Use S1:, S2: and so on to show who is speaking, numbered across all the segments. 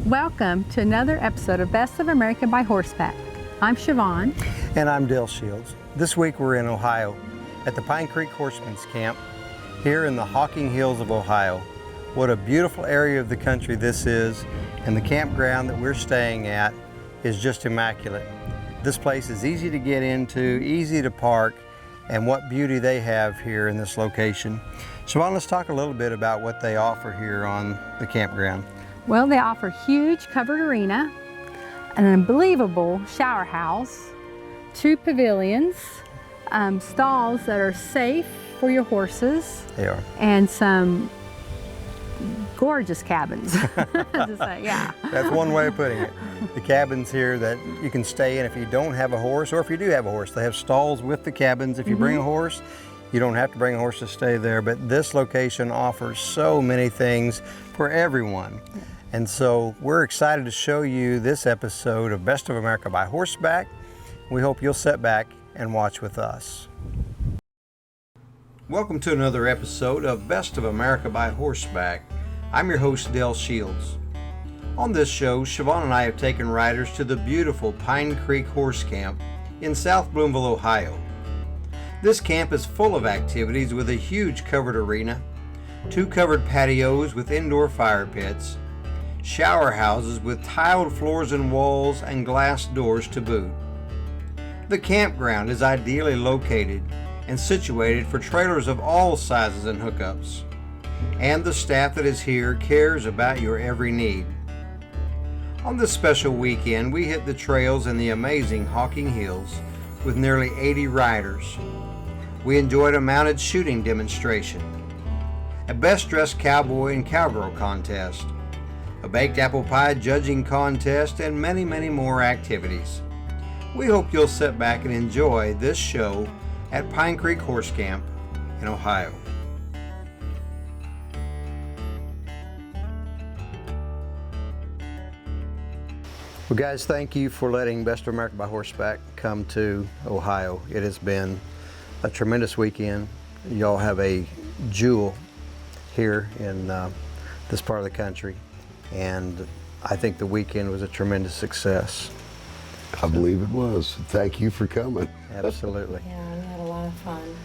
S1: Welcome to another episode of Best of America by Horseback. I'm Siobhan.
S2: And I'm Dale Shields. This week we're in Ohio at the Pine Creek Horseman's Camp here in the Hocking Hills of Ohio. What a beautiful area of the country this is, and the campground that we're staying at is just immaculate. This place is easy to get into, easy to park, and what beauty they have here in this location. Siobhan, let's talk a little bit about what they offer here on the campground.
S1: Well, they offer huge covered arena, an unbelievable shower house, 2 pavilions, stalls that are safe for your horses.
S2: They are.
S1: And some gorgeous cabins. To say, yeah.
S2: That's one way of putting it. The cabins here that you can stay in if you don't have a horse, or if you do have a horse. They have stalls with the cabins. If you bring a horse, you don't have to bring a horse to stay there, but this location offers so many things for everyone. And so we're excited to show you this episode of Best of America by Horseback. We hope you'll sit back and watch with us. Welcome to another episode of Best of America by Horseback. I'm your host, Dale Shields. On this show, Siobhan and I have taken riders to the beautiful Pine Creek Horse Camp in South Bloomville, Ohio. This camp is full of activities with a huge covered arena, 2 covered patios with indoor fire pits, shower houses with tiled floors and walls and glass doors to boot. The campground is ideally located and situated for trailers of all sizes and hookups, and the staff that is here cares about your every need. On this special weekend, we hit the trails in the amazing Hocking Hills with nearly 80 riders. We enjoyed a mounted shooting demonstration, a best dressed cowboy and cowgirl contest, a baked apple pie judging contest, and many, many more activities. We hope you'll sit back and enjoy this show at Pine Creek Horse Camp in Ohio. Well, guys, thank you for letting Best of America by Horseback come to Ohio. It has been a tremendous weekend. Y'all have a jewel here in this part of the country, and I think the weekend was a tremendous success.
S3: I believe it was. Thank you for coming.
S2: Absolutely.
S4: Yeah, we had a lot of fun.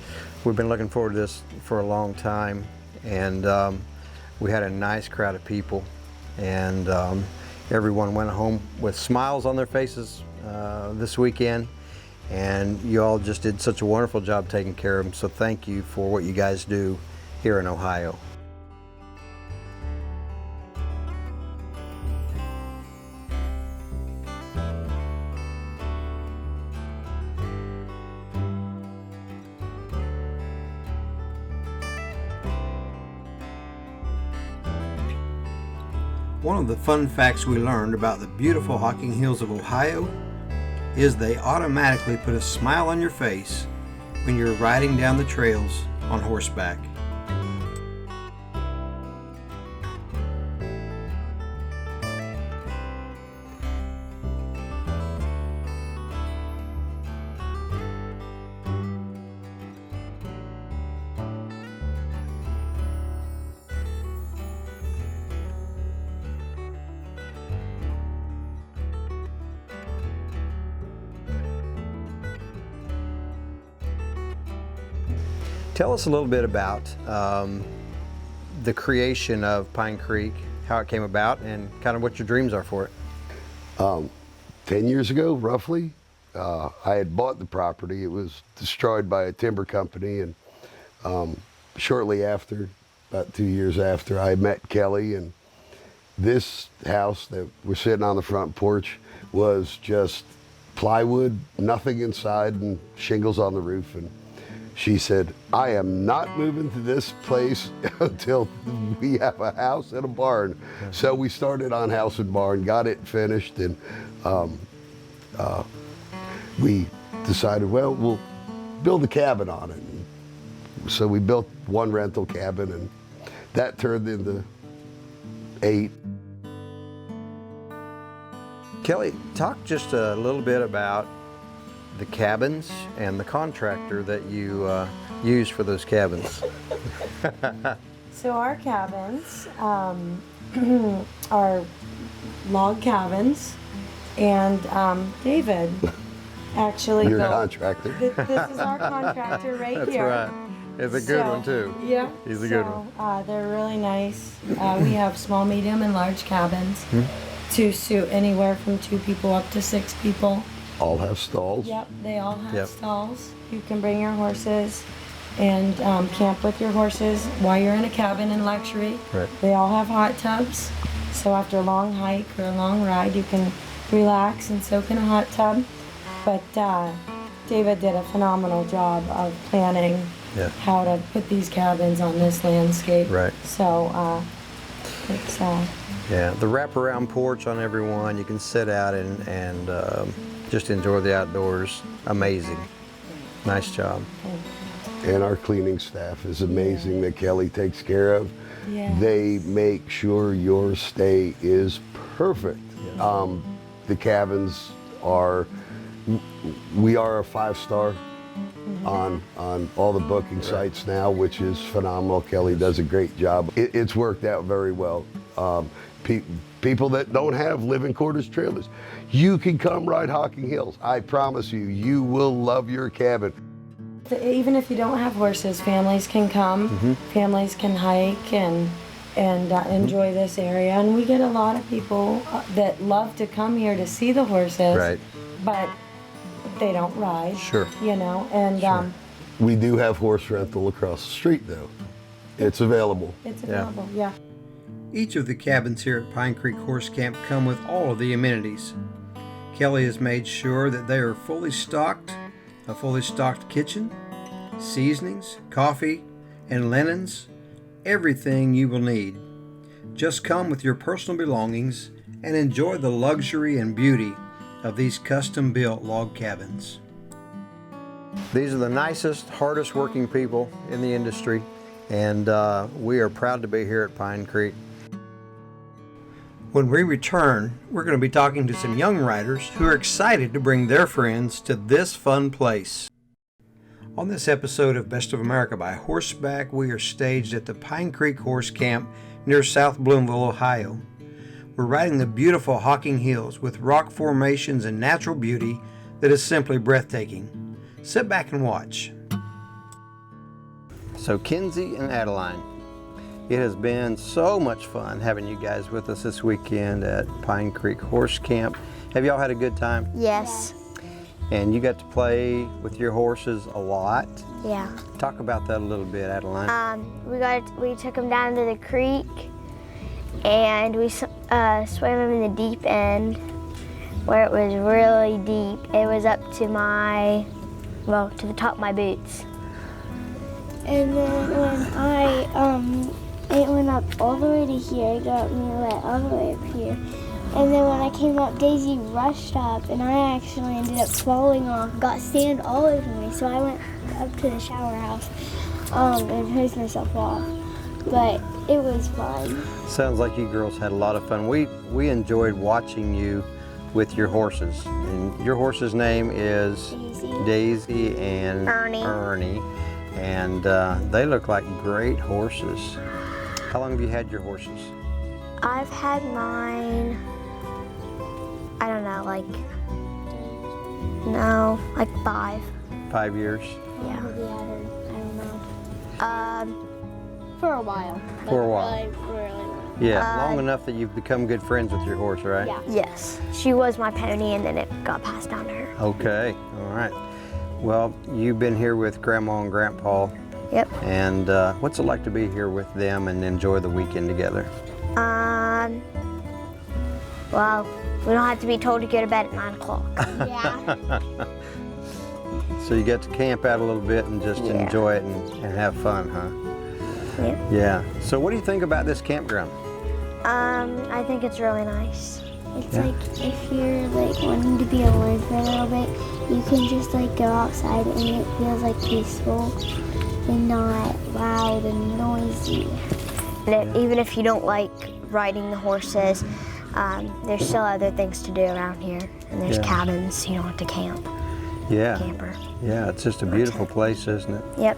S2: We've been looking forward to this for a long time, and we had a nice crowd of people, and everyone went home with smiles on their faces this weekend, and you all just did such a wonderful job taking care of them, so thank you for what you guys do here in Ohio. One of the fun facts we learned about the beautiful Hocking Hills of Ohio is they automatically put a smile on your face when you're riding down the trails on horseback. Tell us a little bit about the creation of Pine Creek, how it came about, and kind of what your dreams are for it.
S3: 10 years ago, roughly, I had bought the property. It was destroyed by a timber company, and shortly after, about 2 years after, I met Kelly, and this house that we're sitting on the front porch was just plywood, nothing inside, and shingles on the roof. And she said, I am not moving to this place until we have a house and a barn. So we started on house and barn, got it finished, and we decided, well, we'll build a cabin on it. And so we built 1 rental cabin, and that turned into 8.
S2: Kelly, talk just a little bit about the cabins and the contractor that you use for those cabins.
S4: So our cabins are log cabins, and David actually
S3: Your
S4: built.
S3: contractor.
S4: This is our contractor right
S2: That's
S4: here.
S2: right. It's a good
S4: So,
S2: one too.
S4: Yeah.
S2: He's a good one.
S4: They're really nice. We have small, medium, and large cabins to suit anywhere from 2 people up to 6 people.
S3: All have stalls.
S4: Yep, they all have
S2: Yep.
S4: stalls. You can bring your horses and camp with your horses while you're in a cabin in luxury.
S2: Right.
S4: They all have hot tubs, so after a long hike or a long ride, you can relax and soak in a hot tub. But David did a phenomenal job of planning
S2: Yeah.
S4: how to put these cabins on this landscape.
S2: Right.
S4: So it's
S2: Yeah, the wraparound porch on every one. You can sit out and just enjoy the outdoors. Amazing. Nice job.
S3: And our cleaning staff is amazing that Kelly takes care of.
S4: yeah.
S3: They make sure your stay is perfect. The cabins are, we are a 5-star on all the booking sites now, which is phenomenal. Kelly does a great job. It's worked out very well. People that don't have living quarters trailers, you can come ride Hocking Hills. I promise you, you will love your cabin.
S4: Even if you don't have horses, families can come. Families can hike and enjoy this area. And we get a lot of people that love to come here to see the horses,
S2: Right.
S4: but they don't ride.
S2: Sure.
S4: You know, and
S3: We do have horse rental across the street though. It's available.
S4: it's available. Yeah.
S2: Each of the cabins here at Pine Creek Horse Camp come with all of the amenities. Kelly has made sure that they are fully stocked, a fully stocked kitchen, seasonings, coffee, and linens, everything you will need. Just come with your personal belongings and enjoy the luxury and beauty of these custom-built log cabins. These are the nicest, hardest working people in the industry, and we are proud to be here at Pine Creek. When we return, we're going to be talking to some young riders who are excited to bring their friends to this fun place. On this episode of Best of America by Horseback, we are staged at the Pine Creek Horse Camp near South Bloomville, Ohio. We're riding the beautiful Hocking Hills with rock formations and natural beauty that is simply breathtaking. Sit back and watch. So Kinsey and Adeline, it has been so much fun having you guys with us this weekend at Pine Creek Horse Camp. Have y'all had a good time?
S5: Yes.
S2: And you got to play with your horses a lot.
S5: Yeah.
S2: Talk about that a little bit, Adeline.
S5: We took them down to the creek, and we swam them in the deep end, where it was really deep. It was up to to the top of my boots.
S6: And then it went up all the way to here. It got me wet all the way up here. And then when I came up, Daisy rushed up, and I actually ended up falling off, got sand all over me. So I went up to the shower house and hosed myself off. But it was fun.
S2: Sounds like you girls had a lot of fun. We enjoyed watching you with your horses. And your horse's name is Daisy and Ernie. And they look like great horses. How long have you had your horses?
S5: I've had mine, I don't know, like 5.
S2: 5 years?
S5: Yeah.
S6: I don't know.
S5: For a while.
S2: For a while.
S6: Really.
S2: Yeah, long enough that you've become good friends with your horse, right?
S6: Yeah.
S5: Yes. She was my pony, and then it got passed down to her.
S2: Okay, all right. Well, you've been here with Grandma and Grandpa.
S5: Yep.
S2: And what's it like to be here with them and enjoy the weekend together?
S5: Well, we don't have to be told to go to bed at 9 o'clock.
S6: Yeah.
S2: So you get to camp out a little bit and just
S5: Yeah.
S2: enjoy it and have fun, huh?
S5: Yep.
S2: Yeah. So what do you think about this campground?
S5: I think it's really nice.
S6: It's like if you're like wanting to be alone for a little bit, you can just like go outside and it feels like peaceful and not loud and noisy.
S5: And even if you don't like riding the horses, there's still other things to do around here. And there's
S2: Yeah.
S5: cabins, so you don't have to camp.
S2: Yeah.
S5: Camper.
S2: Yeah, it's just a beautiful place, isn't it?
S5: Yep.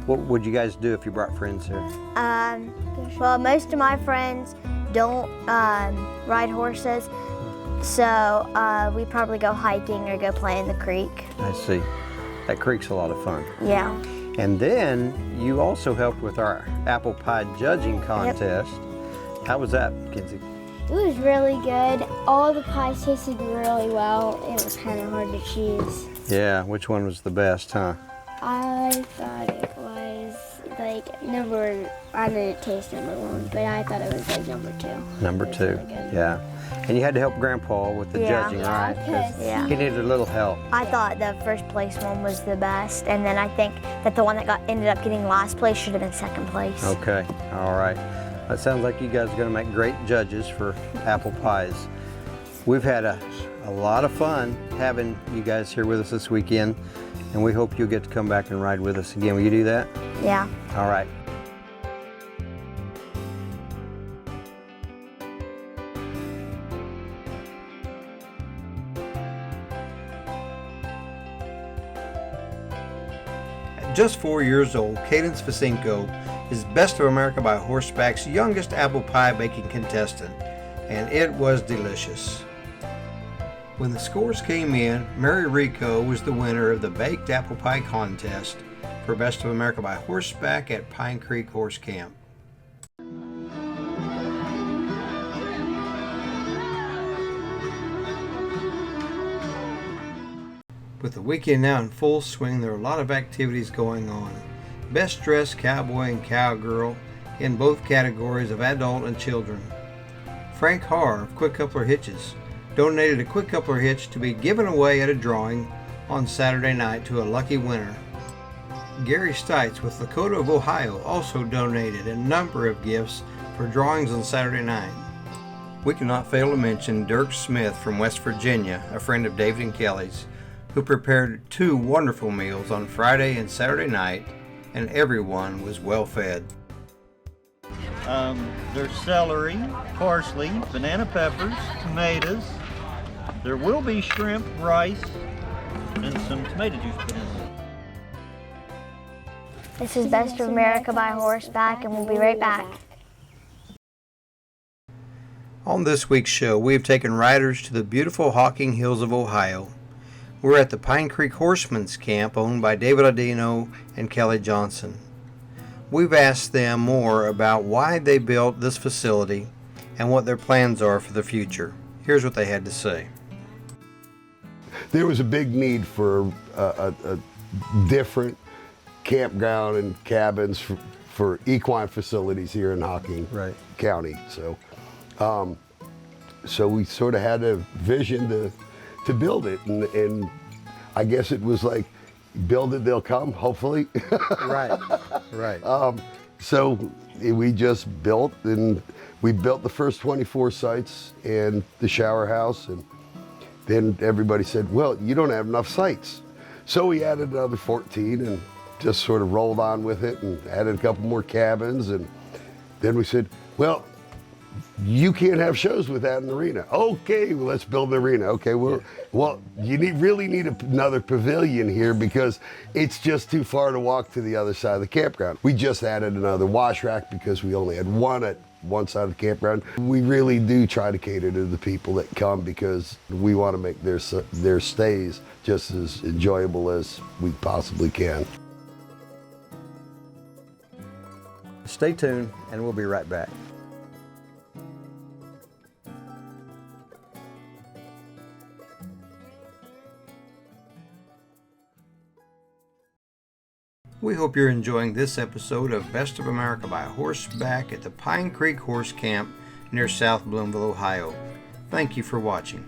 S2: What would you guys do if you brought friends here?
S5: Well, most of my friends don't ride horses, so we probably go hiking or go play in the creek.
S2: I see. That creek's a lot of fun.
S5: Yeah.
S2: And then you also helped with our apple pie judging contest. How was that, Kenzie?
S6: It was really good. All the pies tasted really well. It was kind of hard to choose.
S2: Yeah, which one was the best, huh?
S6: I thought it was like I didn't taste number 1, but I thought it was like number 2.
S2: Number 2,
S6: really good.
S2: yeah. And you had to help Grandpa with the
S5: Yeah.
S2: judging, right? 'Cause
S5: Yeah.
S2: he needed a little help.
S5: I thought the first place one was the best, and then I think that the one that ended up getting last place should have been second place.
S2: Okay, all right. That sounds like you guys are going to make great judges for apple pies. We've had a lot of fun having you guys here with us this weekend, and we hope you'll get to come back and ride with us again. Will you do that?
S5: Yeah.
S2: All right. At just 4 years old, Cadence Vicenco is Best of America by Horseback's youngest apple pie baking contestant, and it was delicious. When the scores came in, Mary Rico was the winner of the Baked Apple Pie Contest for Best of America by Horseback at Pine Creek Horse Camp. With the weekend now in full swing, there are a lot of activities going on. Best Dressed Cowboy and Cowgirl in both categories of adult and children. Frank Harr of Quick Coupler Hitches donated a quick coupler hitch to be given away at a drawing on Saturday night to a lucky winner. Gary Stites with Lakota of Ohio also donated a number of gifts for drawings on Saturday night. We cannot fail to mention Dirk Smith from West Virginia, a friend of David and Kelly's, who prepared 2 wonderful meals on Friday and Saturday night, and everyone was well fed.
S7: There's celery, parsley, banana peppers, tomatoes. There will be shrimp, rice, and some tomato juice put in there.
S5: This is Best of America by Horseback, and we'll be right back.
S2: On this week's show, we have taken riders to the beautiful Hocking Hills of Ohio. We're at the Pine Creek Horseman's Camp owned by David Adino and Kelly Johnson. We've asked them more about why they built this facility and what their plans are for the future. Here's what they had to say.
S3: There was a big need for a different campground and cabins for equine facilities here in Hocking County. So we sort of had a vision to build it, and I guess it was like, build it, they'll come, hopefully.
S2: Right.
S3: So we just built, and we built the first 24 sites and the shower house, and then everybody said, well, you don't have enough sites. So we added another 14 and just sort of rolled on with it and added a couple more cabins, and then we said, well, you can't have shows without an arena. Okay, well, let's build an arena. Okay, well, you really need another pavilion here because it's just too far to walk to the other side of the campground. We just added another wash rack because we only had one at one side of the campground. We really do try to cater to the people that come because we want to make their stays just as enjoyable as we possibly can.
S2: Stay tuned, and we'll be right back. We hope you're enjoying this episode of Best of America by Horseback at the Pine Creek Horse Camp near South Bloomville, Ohio. Thank you for watching.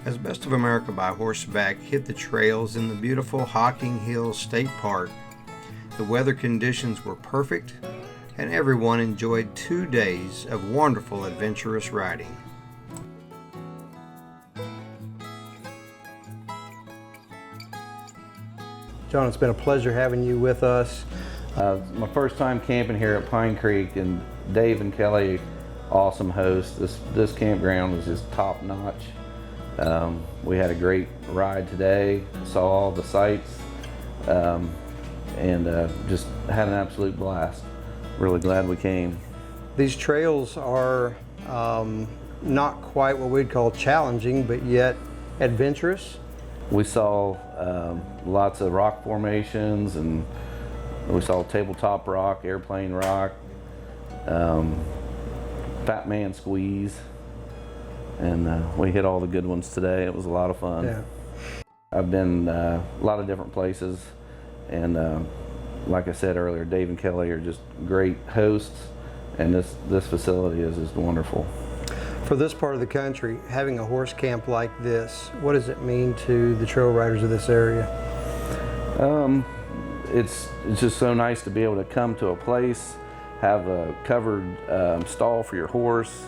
S2: As Best of America by Horseback hit the trails in the beautiful Hocking Hills State Park, the weather conditions were perfect and everyone enjoyed 2 days of wonderful adventurous riding. John, it's been a pleasure having you with us.
S8: My first time camping here at Pine Creek, and Dave and Kelly awesome host. This campground was just top notch. We had a great ride today, saw all the sights, and just had an absolute blast. Really glad we came.
S2: These trails are not quite what we'd call challenging, but yet adventurous.
S8: We saw lots of rock formations, and we saw tabletop rock, airplane rock, fat man squeeze, and we hit all the good ones today. It was a lot of fun.
S2: Yeah.
S8: I've been a lot of different places, and like I said earlier, Dave and Kelly are just great hosts, and this facility is just wonderful.
S2: For this part of the country, having a horse camp like this, what does it mean to the trail riders of this area?
S8: It's just so nice to be able to come to a place, have a covered stall for your horse,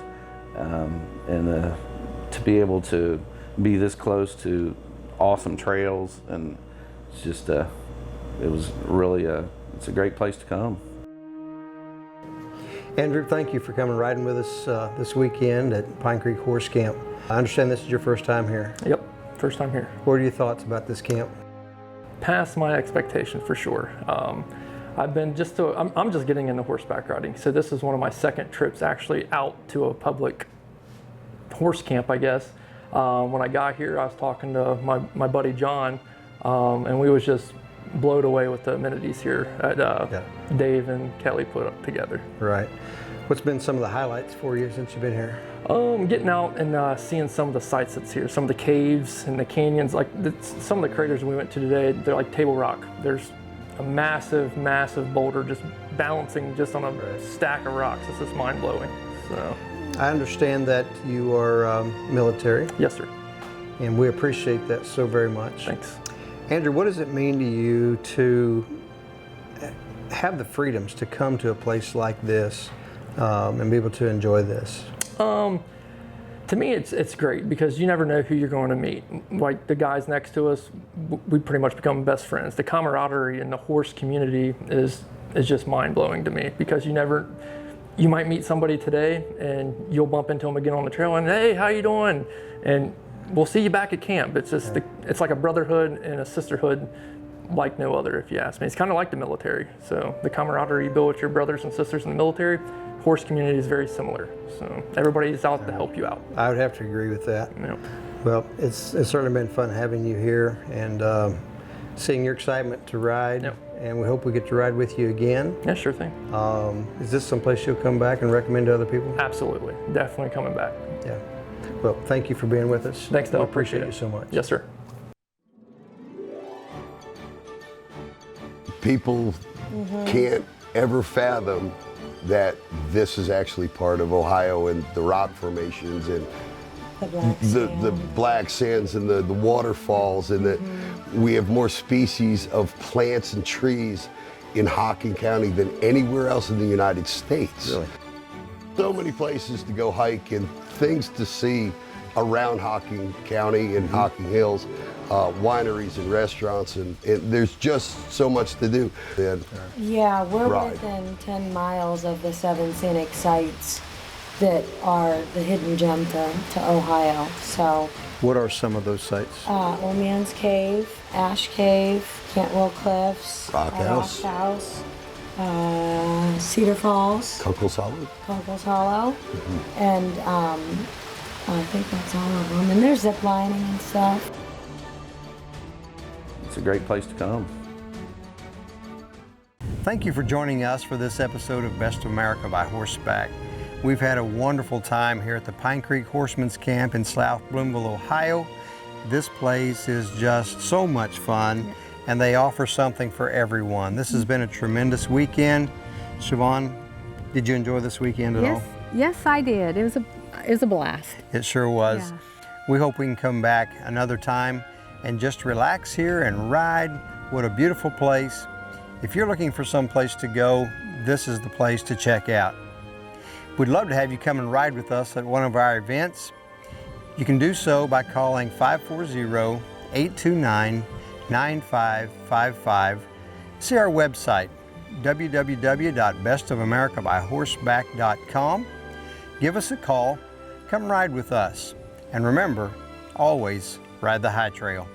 S8: and to be able to be this close to awesome trails, and it's just it was really it's a great place to come.
S2: Andrew, thank you for coming riding with us this weekend at Pine Creek Horse Camp. I understand this is your first time here.
S9: Yep, first time here.
S2: What are your thoughts about this camp?
S9: Past my expectations for sure. I'm just getting into horseback riding, so this is one of my second trips actually out to a public horse camp, I guess. When I got here, I was talking to my buddy John, and we was just blown away with the amenities here that Dave and Kelly put up together.
S2: Right. What's been some of the highlights for you since you've been here?
S9: Getting out and seeing some of the sights that's here, some of the caves and the canyons. Like some of the craters we went to today, they're like Table Rock. There's a massive, massive boulder just balancing just on a stack of rocks. It's just mind-blowing. So.
S2: I understand that you are military.
S9: Yes, sir.
S2: And we appreciate that so very much.
S9: Thanks.
S2: Andrew, what does it mean to you to have the freedoms to come to a place like this and be able to enjoy this?
S9: To me, it's great because you never know who you're going to meet. Like the guys next to us, we pretty much become best friends. The camaraderie in the horse community is just mind-blowing to me because you might meet somebody today and you'll bump into them again on the trail and, hey, how you doing? And we'll see you back at camp. It's just it's like a brotherhood and a sisterhood like no other, if you ask me. It's kind of like the military. So the camaraderie you build with your brothers and sisters in the military, horse community is very similar. So everybody's out to help you out.
S2: I would have to agree with that.
S9: Yep.
S2: Well, it's certainly been fun having you here and seeing your excitement to ride.
S9: Yep.
S2: And we hope we get to ride with you again.
S9: Yeah, sure thing.
S2: Is this someplace you'll come back and recommend to other people?
S9: Absolutely. Definitely coming back.
S2: Yeah. Well, thank you for being with us.
S9: Thanks, Dale.
S2: We appreciate
S9: it
S2: you so much.
S9: Yes, sir.
S3: People can't ever fathom that this is actually part of Ohio and the rock formations and the black sands and the waterfalls, and that we have more species of plants and trees in Hocking County than anywhere else in the United States.
S2: Really?
S3: So many places to go hike and things to see around Hocking County and Hocking Hills, wineries and restaurants, and there's just so much to do.
S4: Yeah, we're within 10 miles of the 7 scenic sites that are the hidden gem to Ohio. So,
S2: What are some of those sites?
S4: Old Man's Cave, Ash Cave, Cantwell Cliffs,
S3: Rock House.
S4: Cedar Falls,
S3: Coco's Hollow.
S4: Hollow, and I think that's all of them. And there's zip lining and stuff.
S8: It's a great place to come.
S2: Thank you for joining us for this episode of Best of America by Horseback. We've had a wonderful time here at the Pine Creek Horseman's Camp in South Bloomville, Ohio. This place is just so much fun, and they offer something for everyone. This has been a tremendous weekend. Siobhan, did you enjoy this weekend at all?
S1: Yes, I did. It was a blast.
S2: It sure was.
S1: Yeah.
S2: We hope we can come back another time and just relax here and ride. What a beautiful place. If you're looking for some place to go, this is the place to check out. We'd love to have you come and ride with us at one of our events. You can do so by calling 540-829-9555. See our website, www.bestofamericabyhorseback.com. give us a call, come ride with us. And remember, always ride the high trail.